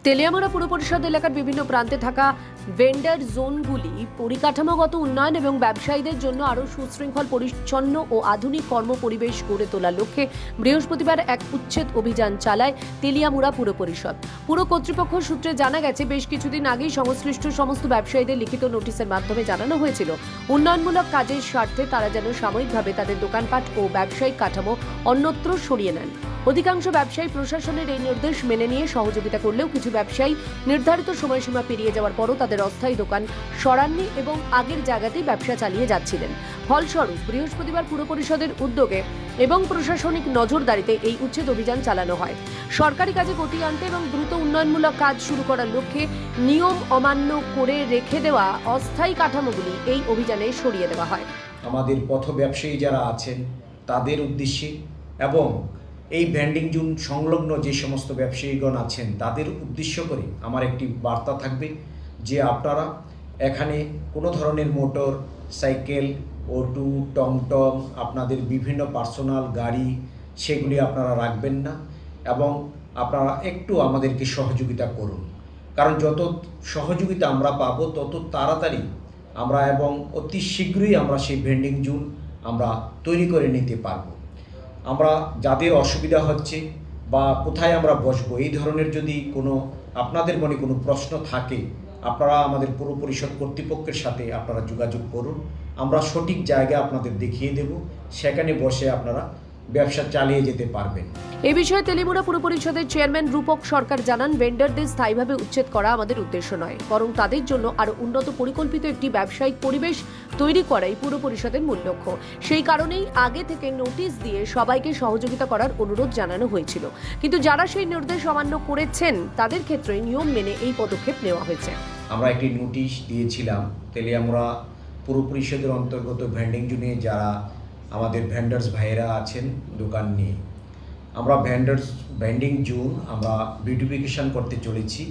তেলিয়ামুড়া পুর পরিষদ এলাকার বিভিন্ন প্রান্তে থাকা ভেন্ডার জোনগুলি পরিকাঠামোগত উন্নয়ন এবং ব্যবসায়ীদের জন্য আরও সুশৃঙ্খল, পরিচ্ছন্ন ও আধুনিক কর্মপরিবেশ গড়ে তোলার লক্ষ্যে বৃহস্পতিবার এক উচ্ছেদ অভিযান চালায় তেলিয়ামুড়া পুর পরিষদ। পুর কর্তৃপক্ষ সূত্রে জানা গেছে, বেশ কিছুদিন আগেই সংশ্লিষ্ট সমস্ত ব্যবসায়ীদের লিখিত নোটিশের মাধ্যমে জানানো হয়েছিল উন্নয়নমূলক কাজের স্বার্থে তারা যেন সাময়িকভাবে তাদের দোকানপাট ও ব্যবসায়িক কাঠামো অন্যত্র সরিয়ে নেন। অধিকাংশ ব্যবসায়ী প্রশাসনের এই নির্দেশ মেনে নিয়ে সহযোগিতা করলেও কিছু ব্যবসায়ী নির্ধারিত সময়সীমা পেরিয়ে যাওয়ার পরও তাদের অস্থায়ী দোকান সরাননি এবং আগের জায়গাতেই ব্যবসা চালিয়ে যাচ্ছিলেন। ফলস্বরূপ বৃহস্পতিবার পুর পরিষদের উদ্যোগে এবং প্রশাসনিক নজরদারিতে এই উচ্ছেদ অভিযান চালানো হয়। সরকারি কাজে গতি আনতে এবং দ্রুত উন্নয়নমূলক কাজ শুরু করার লক্ষ্যে নিয়ম অমান্য করে রেখে দেওয়া অস্থায়ী কাঠামোগুলি এই অভিযানে সরিয়ে দেওয়া হয়। আমাদের পথ ব্যবসায়ী যারা আছেন তাদের উদ্দেশ্যে এবং এই ভেন্ডিং জোন সংলগ্ন যে সমস্ত ব্যবসায়ীগণ আছেন তাদের উদ্দেশ্য করে আমার একটি বার্তা থাকবে যে আপনারা এখানে কোনো ধরনের মোটর সাইকেল, অটো, টমটম, আপনাদের বিভিন্ন পার্সোনাল গাড়ি সেগুলি আপনারা রাখবেন না এবং আপনারা একটু আমাদেরকে সহযোগিতা করুন। কারণ যত সহযোগিতা আমরা পাবো তত তাড়াতাড়ি আমরা এবং অতি শীঘ্রই আমরা সেই ভেন্ডিং জোন আমরা তৈরি করে নিতে পারবো। আমরা যাদের অসুবিধা হচ্ছে বা কোথায় আমরা বসবো এই ধরনের যদি কোনো আপনাদের মনে কোনো প্রশ্ন থাকে, আপনারা আমাদের পুর পরিষদ কর্তৃপক্ষের সাথে আপনারা যোগাযোগ করুন। আমরা সঠিক জায়গা আপনাদের দেখিয়ে দেব, সেখানে বসে আপনারা ব্যবসা চালিয়ে যেতে পারবেন। এই বিষয়ে তেলিয়ামুড়া পুর পরিষদের চেয়ারম্যান রূপক সরকার জানান, ভেন্ডারদের স্থায়ীভাবে উচ্ছেদ করা আমাদের উদ্দেশ্য নয়, বরং তাদের জন্য আরও উন্নত পরিকল্পিত একটি ব্যবসায়িক পরিবেশ তৈরি করাই পুর পরিষদের মূল লক্ষ্য। সেই কারণেই আগে থেকে নোটিশ দিয়ে সবাইকে সহযোগিতা করার অনুরোধ জানানো হয়েছিল, কিন্তু যারা সেই নির্দেশ অমান্য করেছেন তাদের ক্ষেত্রে নিয়ম মেনে এই পদক্ষেপ নেওয়া হয়েছে। আমরা একটি নোটিশ দিয়েছিলাম তেলিয়ামুড়া পুর পরিষদের অন্তর্গত ভেন্ডিং জোনে যারা আমাদের ভেন্ডার্স ভাইয়েরা আছেন দোকান নিয়ে। আমরা ভেন্ডিং জোন আমরা বিউটিফিকেশন করতে চলেছি।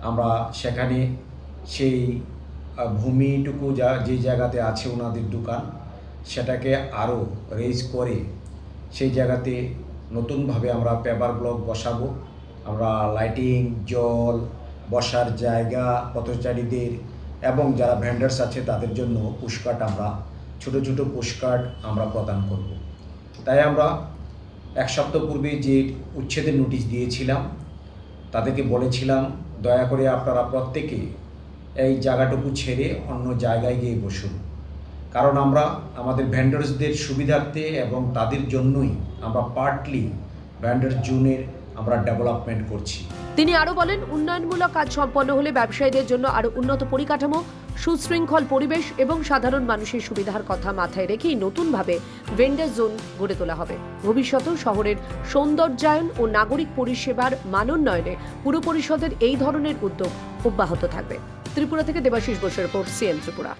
আমরা সেখানে সেই ভূমিটুকু যে জায়গাতে আছে ওনাদের দোকান সেটাকে আরও রেজ করে সেই জায়গাতে নতুনভাবে আমরা পেপার ব্লক বসাবো। আমরা লাইটিং, জল, বসার জায়গা পথচারীদের এবং যারা ভেন্ডার্স আছে তাদের জন্য পুশকার্ট আমরা ছোট ছোট পুশকার্ট আমরা প্রদান করব। তাই আমরা এক সপ্তাহ পূর্বে যে উচ্ছেদের নোটিশ দিয়েছিলাম তাদেরকে বলেছিলাম দয়া করে আপনারা প্রত্যেকে এই জায়গাটুকু ছেড়ে অন্য জায়গায় গিয়ে বসুন, কারণ আমরা আমাদের ভেন্ডার্সদের সুবিধার্থে এবং তাদের জন্যই আমরা পার্টলি ভেন্ডার জোনের আমরা ডেভেলপমেন্ট করছি। তিনি আরও বলেন, উন্নয়নমূলক কাজ সম্পন্ন হলে ব্যবসায়ীদের জন্য আরও উন্নত পরিকাঠামো, সুশৃঙ্খল পরিবেশ এবং সাধারণ মানুষের সুবিধার কথা মাথায় রেখেই নতুনভাবে ভেন্ডার জোন গড়ে তোলা হবে। ভবিষ্যতেও শহরের সৌন্দর্যায়ন ও নাগরিক পরিষেবার মানোন্নয়নে পুর পরিষদের এই ধরনের উদ্যোগ অব্যাহত থাকবে। ত্রিপুরা থেকে দেবাশিস বসুর রিপোর্ট, সিএন ত্রিপুরা।